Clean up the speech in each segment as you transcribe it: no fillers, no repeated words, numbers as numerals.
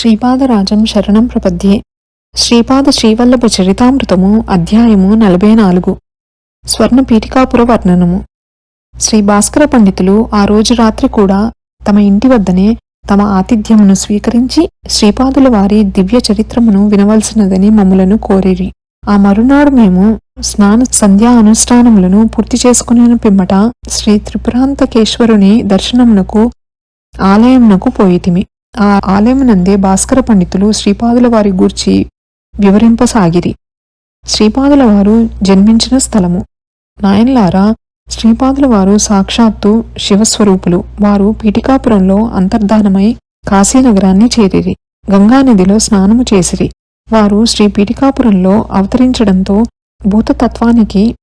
శ్రీపాదరాజం శరణం ప్రపద్యే. శ్రీపాద శ్రీవల్లభ చరితామృతము అధ్యాయము 44. స్వర్ణ పీఠికాపుర వర్ణనము. శ్రీ భాస్కర పండితులు ఆ రోజు రాత్రి కూడా తమ ఇంటి వద్దనే తమ ఆతిథ్యమును స్వీకరించి శ్రీపాదుల వారి దివ్య చరిత్రమును వినవలసినదని మమ్ములను కోరిరి. ఆ మరునాడు మేము స్నాన సంధ్యా అనుష్ఠానములను పూర్తి చేసుకునే పిమ్మట శ్రీ త్రిపురాంతకేశ్వరుని దర్శనమునకు ఆలయమునకు పోయితిమి. ఆ ఆలయమునందే భాస్కర పండితులు శ్రీపాదుల వారి గూర్చి వివరింపసాగిరి. శ్రీపాదుల వారు జన్మించిన స్థలము. నాయన్లారా, శ్రీపాదుల వారు సాక్షాత్తు శివస్వరూపులు. వారు పీఠికాపురంలో అంతర్ధానమై కాశీనగరాన్ని చేరిరి. గంగానదిలో స్నానము చేసిరి. వారు శ్రీ పీఠికాపురంలో అవతరించడంతో భూతతత్వానికి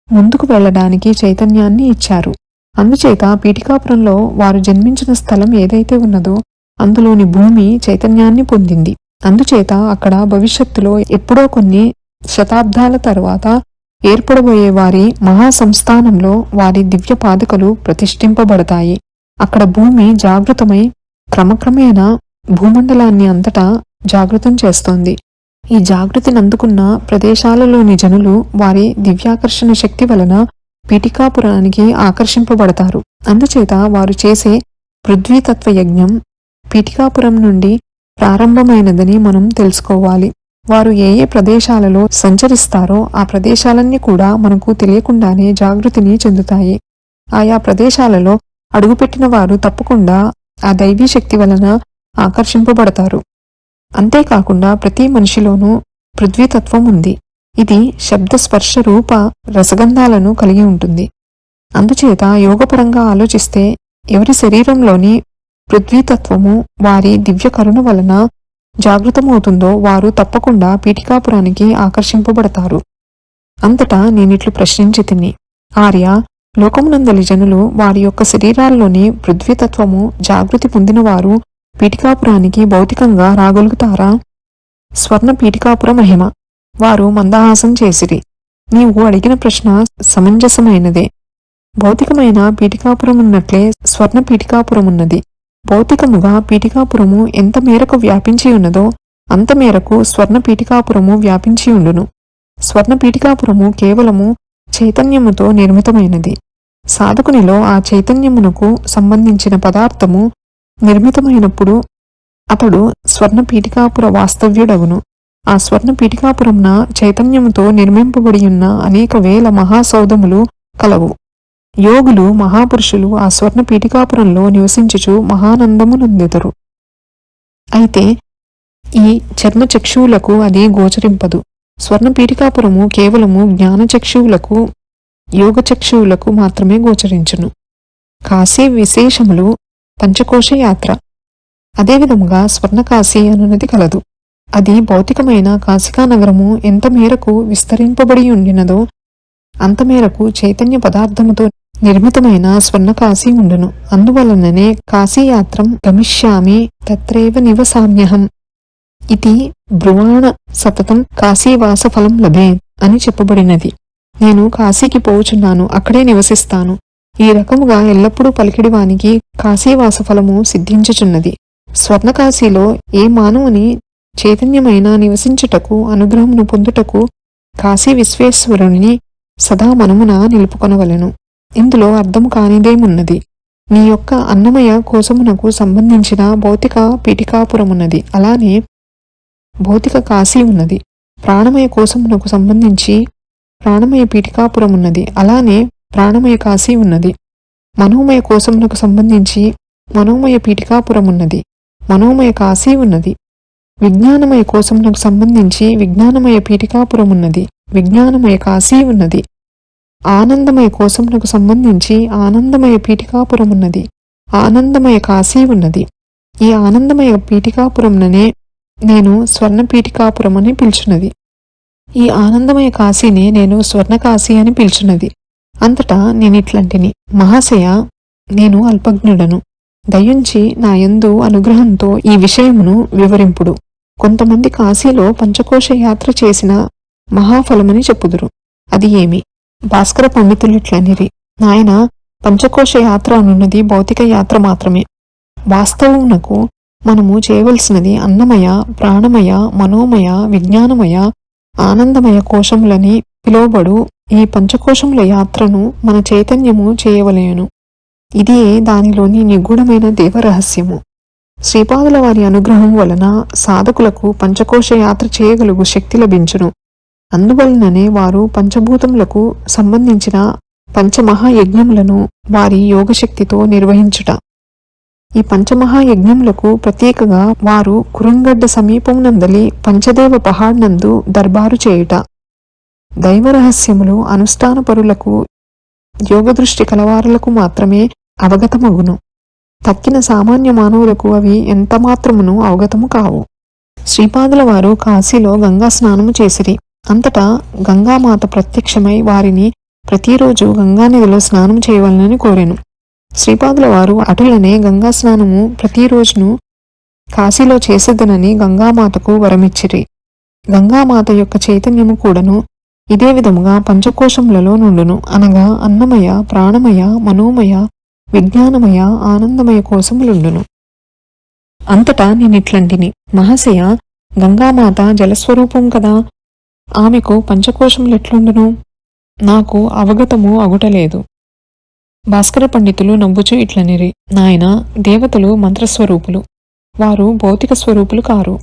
ముందుకు వెళ్లడానికి చైతన్యాన్ని ఇచ్చారు. అందుచేత పీఠికాపురంలో వారు జన్మించిన స్థలం ఏదైతే ఉన్నదో అందులోని భూమి చైతన్యాన్ని పొందింది. అందుచేత అక్కడ భవిష్యత్తులో ఎప్పుడో కొన్ని శతాబ్దాల తరువాత ఏర్పడబోయే వారి మహాసంస్థానంలో వారి దివ్య పాదుకలు ప్రతిష్ఠింపబడతాయి. అక్కడ భూమి జాగృతమై క్రమక్రమేణా భూమండలాన్ని అంతటా జాగృతం చేస్తోంది. ఈ జాగృతిని అందుకున్న ప్రదేశాలలోని జనులు వారి దివ్యాకర్షణ శక్తి వలన పీఠికాపురానికి ఆకర్షింపబడతారు. అందుచేత వారు చేసే పృథ్వీతత్వ యజ్ఞం పీఠికాపురం నుండి ప్రారంభమైనదని మనం తెలుసుకోవాలి. వారు ఏ ఏ ప్రదేశాలలో సంచరిస్తారో ఆ ప్రదేశాలన్నీ కూడా మనకు తెలియకుండానే జాగృతిని చెందుతాయి. ఆయా ప్రదేశాలలో అడుగుపెట్టిన వారు తప్పకుండా ఆ దైవీ శక్తి వలన ఆకర్షింపబడతారు. అంతేకాకుండా ప్రతి మనిషిలోనూ పృథ్వీతత్వం ఉంది. ఇది శబ్ద స్పర్శ రూప రసగంధాలను కలిగి ఉంటుంది. అందుచేత యోగపరంగా ఆలోచిస్తే ఎవరి శరీరంలోని పృథ్వీతత్వము వారి దివ్య కరుణ వలన జాగృతమవుతుందో వారు తప్పకుండా పీఠికాపురానికి ఆకర్షింపబడతారు. అంతటా నేనిట్లు ప్రశ్నించి తిని, ఆర్య, లోకమునందలి జనులు వారి యొక్క శరీరాల్లోని పృథ్వీతత్వము జాగృతి పొందినవారు పీఠికాపురానికి భౌతికంగా రాగలుగుతారా? స్వర్ణ పీఠికాపుర మహిమ. వారు మందహాసం చేసిరి. నీవు అడిగిన ప్రశ్న సమంజసమైనదే. భౌతికమైన పీఠికాపురమున్నట్లే స్వర్ణ పీఠికాపురమున్నది. భౌతికముగా పీఠికాపురము ఎంత మేరకు వ్యాపించి ఉన్నదో అంత మేరకు స్వర్ణ పీఠికాపురము వ్యాపించి ఉండును. స్వర్ణ పీఠికాపురము కేవలము చైతన్యముతో నిర్మితమైనది. సాధకునిలో ఆ చైతన్యమునకు సంబంధించిన పదార్థము నిర్మితమైనప్పుడు అతడు స్వర్ణ పీఠికాపుర వాస్తవ్యుడగును. ఆ స్వర్ణ పీఠికాపురమున చైతన్యముతో నిర్మింపబడి ఉన్న అనేక వేల మహాసౌధములు కలవు. యోగులు మహాపురుషులు ఆ స్వర్ణ పీఠికాపురంలో నివసించుచు మహానందమునందెదరు. అయితే ఈ చర్మచక్షువులకు అది గోచరింపదు. స్వర్ణ పీఠికాపురము కేవలము జ్ఞానచక్షువులకు యోగచక్షువులకు మాత్రమే గోచరించును. కాశీ విశేషములు పంచకోశ యాత్ర. అదేవిధముగా స్వర్ణకాశీ అనున్నది కలదు. అది భౌతికమైన కాశికా నగరము ఎంత మేరకు విస్తరింపబడి ఉండినదో అంత మేరకు చైతన్య పదార్థముతో నిర్మితమైన స్వర్ణకాశీ ఉండును. అందువలననే కాశీయాత్రం గమిష్యామి తత్రైవ నివసామ్యహం ఇది బ్రువాణ సతతం కాశీవాస ఫలం లభే అని చెప్పబడినది. నేను కాశీకి పోవుచున్నాను, అక్కడే నివసిస్తాను. ఈ రకముగా ఎల్లప్పుడూ పలికిడివానికి కాశీవాస ఫలము సిద్ధించుచున్నది. స్వర్ణకాశీలో ఏ మానవుని చైతన్యమైన నివసించుటకు అనుగ్రహమును పొందుటకు కాశీ విశ్వేశ్వరుని సదా మనమున నిలుపుకొనవలెను. ఇందులో అర్థము కానిదేమున్నది. నీ యొక్క అన్నమయ కోశమునకు సంబంధించిన భౌతిక పీఠికాపురమున్నది. అలానే భౌతిక కాశీ ఉన్నది. ప్రాణమయ కోశమునకు సంబంధించి ప్రాణమయ పీఠికాపురమున్నది. అలానే ప్రాణమయ కాశీ ఉన్నది. మనోమయ కోశమునకు సంబంధించి మనోమయ పీఠికాపురమున్నది. మనోమయ కాశీ ఉన్నది. విజ్ఞానమయ కోశమునకు సంబంధించి విజ్ఞానమయ పీఠికాపురమున్నది. విజ్ఞానమయ కాశీ ఉన్నది. ఆనందమయ కోశమునకు సంబంధించి ఆనందమయ పీఠికాపురమున్నది. ఆనందమయ కాశీ ఉన్నది. ఈ ఆనందమయ పీఠికాపురముననే నేను స్వర్ణ పీఠికాపురం అని పిలుచున్నది. ఈ ఆనందమయ కాశీనే నేను స్వర్ణకాశీ అని పిలుచున్నది. అంతటా నేనిట్లంటిని, మహాశయ, నేను అల్పజ్ఞుడను. దయుంచి నా యందు అనుగ్రహంతో ఈ విషయమును వివరింపుడు. కొంతమంది కాశీలో పంచకోశ యాత్ర చేసిన మహాఫలమని చెప్పుదురు. అది ఏమి? భాస్కర పండితులిట్లనిరి, నాయన, పంచకోశ యాత్ర అనున్నది భౌతిక యాత్ర మాత్రమే. వాస్తవమునకు మనము చేయవలసినది అన్నమయ, ప్రాణమయ, మనోమయ, విజ్ఞానమయ, ఆనందమయ కోశములని పిలువబడు ఈ పంచకోశముల యాత్రను మన చైతన్యము చేయవలెను. ఇదే దానిలోని నిగూఢమైన దేవరహస్యము. శ్రీపాదుల వారి అనుగ్రహం వలన సాధకులకు పంచకోశ యాత్ర చేయగలుగు శక్తి లభించును. అందువలననే వారు పంచభూతములకు సంబంధించిన పంచమహాయజ్ఞములను వారి యోగశక్తితో నిర్వహించుట. ఈ పంచమహాయజ్ఞములకు ప్రత్యేకగా వారు కురంగడ్డ సమీపమునందలి పంచదేవ పహాడ్ నందు దర్బారు చేయుట. దైవరహస్యములు అనుష్ఠాన పరులకు, యోగదృష్టి కలవారులకు మాత్రమే అవగతమగును. తక్కిన సామాన్య మానవులకు అవి ఎంతమాత్రమును అవగతము కావు. శ్రీపాదుల వారు కాశీలో గంగా స్నానము చేసిరి. అంతటా గంగామాత ప్రత్యక్షమై వారిని ప్రతిరోజు గంగానదిలో స్నానం చేయవలనని కోరెను. శ్రీపాదుల వారు అటులనే గంగా స్నానము ప్రతిరోజును కాశీలో చేసేదనని గంగామాతకు వరమిచ్చిరి. గంగామాత యొక్క చైతన్యము కూడాను ఇదే విధముగా పంచకోశములలో నుండును. అనగా అన్నమయ, ప్రాణమయ, మనోమయ, విజ్ఞానమయ, ఆనందమయ కోశములుండును. అంతటా నేనిట్లంటిని, మహాశయ, గంగామాత జలస్వరూపం కదా, ఆమెకు పంచకోశములెట్లుండును? నాకు అవగతము అగుటలేదు. భాస్కర పండితులు నవ్వుచూ ఇట్లనిరి, నాయన, దేవతలు మంత్రస్వరూపులు, వారు భౌతిక స్వరూపులు కారు.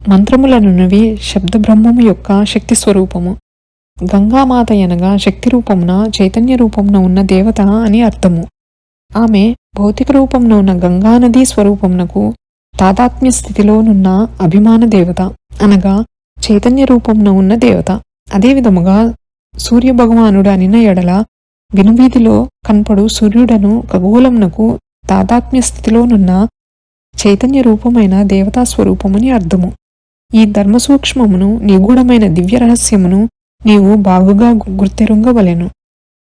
మంత్రములనున్నవి శబ్దబ్రహ్మము యొక్క శక్తి స్వరూపము. గంగామాత అనగా శక్తి రూపమున, చైతన్య రూపమున ఉన్న దేవత అని అర్థము. ఆమె భౌతిక రూపమున ఉన్న గంగానదీ స్వరూపమునకు తాదాత్మ్య స్థితిలోనున్న అభిమాన దేవత, అనగా చైతన్య రూపమున ఉన్న దేవత. అదేవిధముగా సూర్యభగవానుడు అనిన ఎడల వినువీధిలో కనపడు సూర్యుడను ఖగోళమునకు తాదాత్మ్య స్థితిలోనున్న చైతన్య రూపమైన దేవతా స్వరూపమని అర్థము. ఈ ధర్మసూక్ష్మమును, నిగూఢమైన దివ్య రహస్యమును నీవు బాగుగా గుర్తెరుంగవలెను.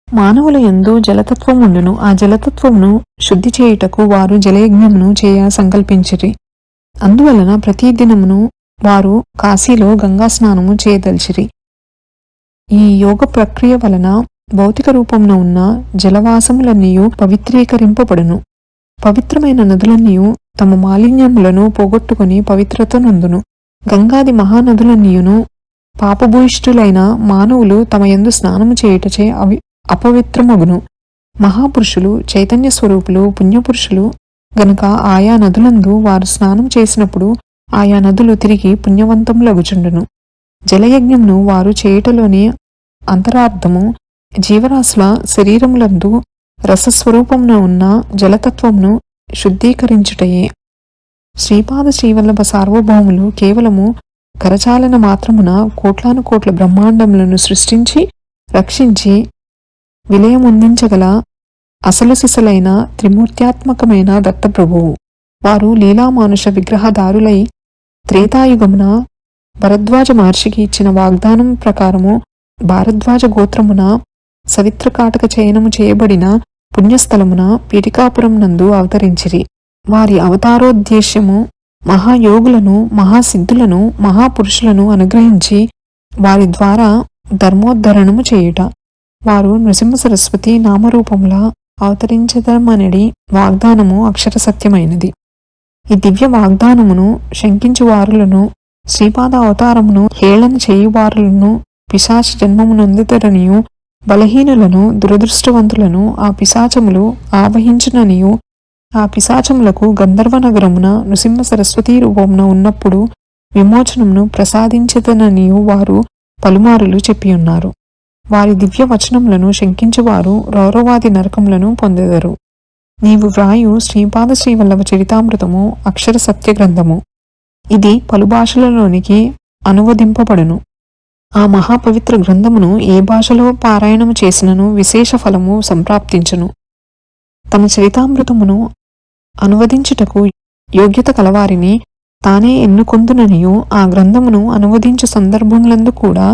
మానవుల యందు జలతత్వముండును. ఆ జలతత్వమును శుద్ధి చేయుటకు వారు జలయజ్ఞమును చేయ సంకల్పించిరి. అందువలన ప్రతి దినమును వారు కాశీలో గంగా స్నానము చేయదలిచిరి. ఈ యోగ ప్రక్రియ వలన భౌతిక రూపమున ఉన్న జలవాసములన్నీయు పవిత్రీకరింపబడును. పవిత్రమైన నదులన్నీయు తమ మాలిన్యములను పోగొట్టుకుని పవిత్రత నందును. గంగాది మహానదులన్నీయును పాపభూయిష్ఠులైన మానవులు తమ యందు స్నానము చేయుటచే అవి అపవిత్రమగును. మహాపురుషులు, చైతన్య స్వరూపులు, పుణ్యపురుషులు గనుక ఆయా నదులందు వారు స్నానం చేసినప్పుడు ఆయా నదులు తిరిగి పుణ్యవంతములగుచుండును. జలయజ్ఞమును వారు చేయుటలోని అంతరార్థము జీవరాశుల శరీరములందు రసస్వరూపమున ఉన్న జలతత్వమును శుద్ధీకరించుటయే. శ్రీపాద శ్రీవల్లభ సార్వభౌములు కేవలము కరచాలన మాత్రమున కోట్లాను కోట్ల బ్రహ్మాండములను సృష్టించి, రక్షించి, విలయముందించగల అసలు సిసలైన త్రిమూర్త్యాత్మకమైన దత్తప్రభువు. వారు లీలామానుష విగ్రహదారులై త్రేతాయుగమున భరద్వాజ మహర్షికి ఇచ్చిన వాగ్దానం ప్రకారము భారద్వాజ గోత్రమున సవిత్రకాటక చయనము చేయబడిన పుణ్యస్థలమున పీఠికాపురం నందు అవతరించిరి. వారి అవతారోద్దేశ్యము మహాయోగులను, మహాసిద్ధులను, మహాపురుషులను అనుగ్రహించి వారి ద్వారా ధర్మోద్ధరణము చేయుట. వారు నృసింహ సరస్వతి నామరూపములా అవతరించదమనడి వాగ్దానము అక్షర సత్యమైనది. ఈ దివ్య వాగ్దానమును శంకించువారులను, శ్రీపాద అవతారమును హేళన చేయువారులను పిశాచ జన్మమునందుతరనియు, బలహీనులను, దురదృష్టవంతులను ఆ పిశాచములు ఆవహించుననియు, ఆ పిశాచములకు గంధర్వ నగరమున నృసింహ సరస్వతీ రూపమున ఉన్నప్పుడు విమోచనమును ప్రసాదించదననియు వారు పలుమారులు చెప్పియున్నారు. వారి దివ్య వచనములను శంకించువారు రౌరవాది నరకములను పొందెదరు. నీవు వ్రాయు శ్రీపాద శ్రీవల్లభ చరితామృతము అక్షర సత్య గ్రంథము. ఇది పలు భాషలలోనికి అనువదింపబడును. ఆ మహాపవిత్ర గ్రంథమును ఏ భాషలో పారాయణము చేసినను విశేష ఫలము సంప్రాప్తించును. తమ చరితామృతమును అనువదించుటకు యోగ్యత కలవారిని తానే ఎన్నుకొందుననియు, ఆ గ్రంథమును అనువదించు సందర్భములందు కూడా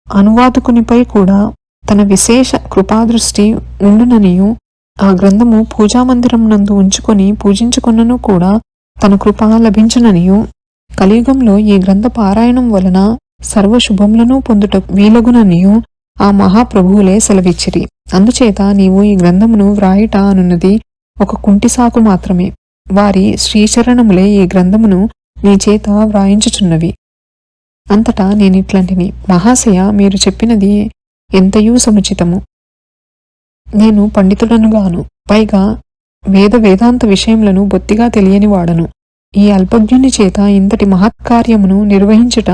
అనువాదకునిపై కూడా తన విశేష కృపాదృష్టి ఉండుననియు, ఆ గ్రంథము పూజామందిరం నందు ఉంచుకొని పూజించుకొనను కూడా తన కృప లభించుననియు, కలియుగంలో ఈ గ్రంథ పారాయణం వలన సర్వశుభములను పొందుట వీలగుననియు ఆ మహాప్రభువులే సెలవిచ్చిరి. అందుచేత నీవు ఈ గ్రంథమును వ్రాయుట అనున్నది ఒక కుంటి సాకు మాత్రమే. వారి శ్రీచరణములే ఈ గ్రంథమును నీ చేత వ్రాయించుచున్నవి. అంతటా నేనిట్లంటిని, మహాశయ, మీరు చెప్పినది ఎంతయూ సముచితము. నేను పండితుడనుగాను, పైగా వేదాంత విషయములను బొత్తిగా తెలియనివాడను. ఈ అల్పజ్ఞుని చేత ఇంతటి మహత్కార్యమును నిర్వహించుట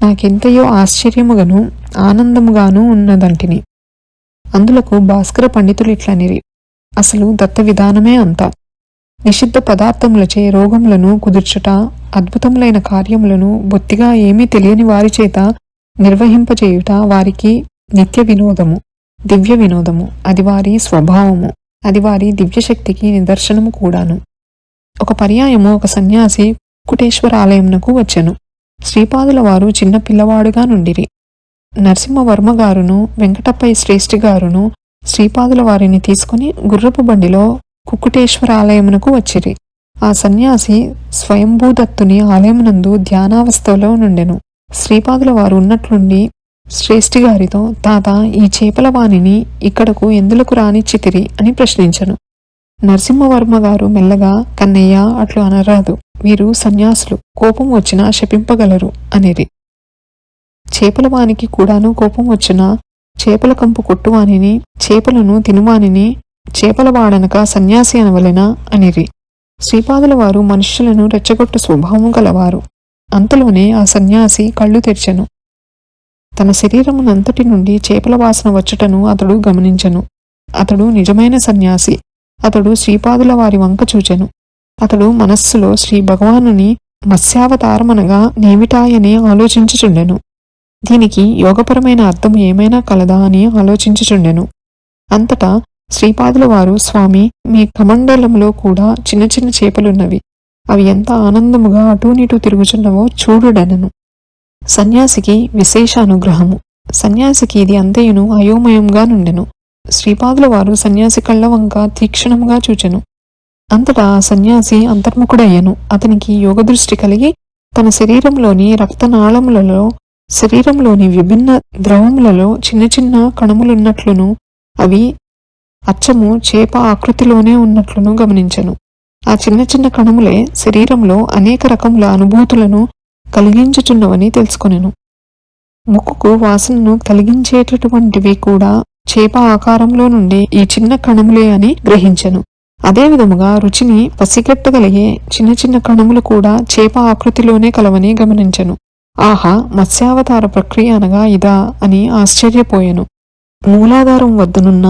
నాకెంతయో ఆశ్చర్యముగాను ఆనందముగాను ఉన్నదంటిని. అందులకు భాస్కర పండితులు ఇట్లనిరి, అసలు దత్త విధానమే అంతా. నిషిద్ధ పదార్థములచే రోగములను కుదుర్చుట, అద్భుతములైన కార్యములను బొత్తిగా ఏమీ తెలియని వారి చేత నిర్వహింపచేయుట వారికి నిత్య వినోదము, దివ్య వినోదము. అది వారి స్వభావము, అది వారి దివ్యశక్తికి నిదర్శనము కూడాను. ఒక పర్యాయము ఒక సన్యాసి కుకుటేశ్వర ఆలయమునకు వచ్చెను. శ్రీపాదుల వారు చిన్న పిల్లవాడుగా నుండిరి. నరసింహవర్మ గారును వెంకటప్పయ్య శ్రేష్ఠి గారును శ్రీపాదుల వారిని తీసుకుని గుర్రపు బండిలో కుకుటేశ్వర ఆలయమునకు వచ్చిరి. ఆ సన్యాసి స్వయంభూదత్తుని ఆలయమునందు ధ్యానావస్థలో నుండెను. శ్రీపాదుల వారు ఉన్నట్లుండి శ్రేష్ఠి గారితో, తాత, ఈ చేపల వాణిని ఇక్కడకు ఎందులకు రానిచ్చితిరి అని ప్రశ్నించెను. నరసింహవర్మ గారు మెల్లగా, కన్నయ్య, అట్లు అనరాదు, వీరు సన్యాసులు, కోపం వచ్చినా శపింపగలరు అనిరి. చేపలవానికి కూడాను కోపం వచ్చినా చేపల కంపు కొట్టువానిని, చేపలను తినువానిని చేపలవాడనక సన్యాసి అనవలెనా అనిరి. శ్రీపాదుల వారు మనుష్యులను రెచ్చగొట్టు స్వభావం గలవారు. అంతలోనే ఆ సన్యాసి కళ్ళు తెరిచెను. తన శరీరమునంతటి నుండి చేపల వాసన వచ్చుటను అతడు గమనించెను. అతడు నిజమైన సన్యాసి. అతడు శ్రీపాదుల వారి వంక చూచెను. అతడు మనస్సులో శ్రీ భగవానుని మత్స్యావతారమనగా నేమిటాయని ఆలోచించుచుండెను. దీనికి యోగపరమైన అర్థం ఏమైనా కలదా అని ఆలోచించుచుండెను. అంతటా శ్రీపాదుల వారు, స్వామి, మీ కమండలంలో కూడా చిన్న చిన్న చేపలున్నవి. అవి ఎంత ఆనందముగా అటూనిటూ తిరుగుచున్నవో చూడుడనను. సన్యాసికి విశేష అనుగ్రహము. సన్యాసికి ఇది అంతయును అయోమయంగా నుండెను. శ్రీపాదుల వారు సన్యాసి కళ్ళ వంక తీక్షణముగా చూచెను. అంతటా ఆ సన్యాసి అంతర్ముఖుడయ్యను. అతనికి యోగదృష్టి కలిగి తన శరీరంలోని రక్తనాళములలో, శరీరంలోని విభిన్న ద్రవములలో చిన్న చిన్న కణములున్నట్లును, అవి అచ్చము చేప ఆకృతిలోనే ఉన్నట్లును గమనించెను. ఆ చిన్న చిన్న కణములే శరీరంలో అనేక రకముల అనుభూతులను కలిగించుచున్నవని తెలుసుకొనెను. ముక్కుకు వాసనను కలిగించేటటువంటివి కూడా చేప ఆకారంలో నుండి ఈ చిన్న కణములే అని గ్రహించెను. అదే విధముగా రుచిని పసిగట్టగలిగే చిన్న చిన్న కణములు కూడా చేప ఆకృతిలోనే కలవని గమనించెను. ఆహా, మత్స్యావతార ప్రక్రియ అనగా ఇదా అని ఆశ్చర్యపోయెను. మూలాధారం వద్దనున్న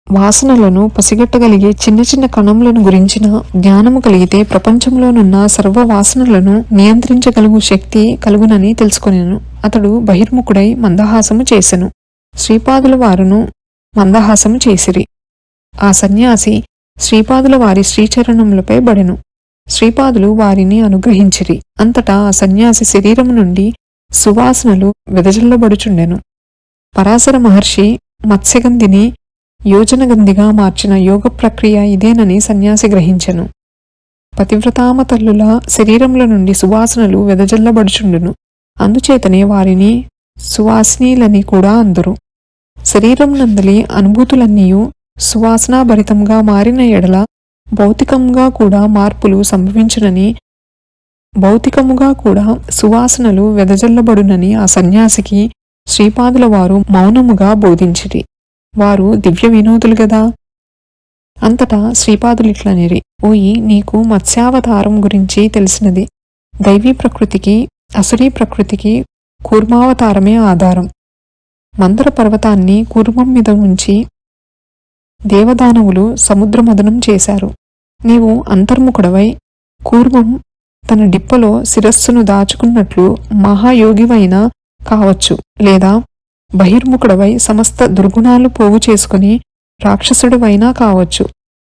వాసనలను పసిగట్టగలిగే చిన్న చిన్న కణములను గురించిన జ్ఞానము కలిగితే ప్రపంచంలోనున్న సర్వ వాసనలను నియంత్రించగలుగు శక్తి కలుగునని తెలుసుకొనెను. అతడు బహిర్ముఖుడై మందహాసము చేసెను. శ్రీపాదుల వారును మందహాసము చేసిరి. ఆ సన్యాసి శ్రీపాదుల వారి శ్రీచరణములపై బడెను. శ్రీపాదులు వారిని అనుగ్రహించిరి. అంతటా ఆ సన్యాసి శరీరము నుండి సువాసనలు వెదజల్లబడుచుండెను. పరాశర మహర్షి మత్స్యగంధిని యోజనగంధిగా మార్చిన యోగ ప్రక్రియ ఇదేనని సన్యాసి గ్రహించెను. పతివ్రతామ తల్లుల శరీరముల నుండి సువాసనలు వెదజల్లబడుచుండును. అందుచేతనే వారిని సువాసినీలని కూడా అందురు. శరీరం నందలి అనుభూతులన్నీయు సువాసనాభరితంగా మారిన ఎడల భౌతికంగా కూడా మార్పులు సంభవించునని, భౌతికముగా కూడా సువాసనలు వెదజల్లబడునని ఆ సన్యాసికి శ్రీపాదుల వారు మౌనముగా బోధించిరి. వారు దివ్య వినోదులు గదా. అంతటా శ్రీపాదులిట్లనిరి, ఓయి, నీకు మత్స్యావతారం గురించి తెలిసినది. దైవీ ప్రకృతికి అసురీ ప్రకృతికి కూర్మావతారమే ఆధారం. మందర పర్వతాన్ని కూర్మం మీద ఉంచి దేవదానవులు సముద్రమదనం చేశారు. నీవు అంతర్ముఖుడవై కూర్మం తన డిప్పలో శిరస్సును దాచుకున్నట్లు మహాయోగివైనా కావచ్చు, లేదా బహిర్ముఖుడవై సమస్త దుర్గుణాలు పోగు చేసుకుని రాక్షసుడివైనా కావచ్చు.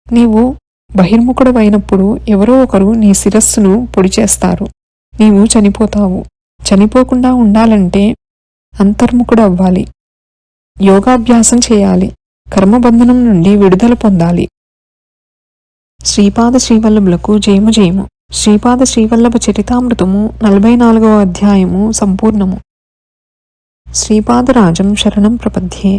నీవు బహిర్ముఖుడవైనప్పుడు ఎవరో ఒకరు నీ శిరస్సును పొడి చేస్తారు. నీవు చనిపోతావు. చనిపోకుండా ఉండాలంటే అంతర్ముఖుడవ్వాలి, యోగాభ్యాసం చేయాలి, కర్మబంధనం నుండి విడుదల పొందాలి. శ్రీపాద శ్రీవల్లభులకు జయము జయము. శ్రీపాద శ్రీవల్లభ చరితామృతము 44వ అధ్యాయము సంపూర్ణము. శ్రీపాదరాజం శరణం ప్రపద్యే.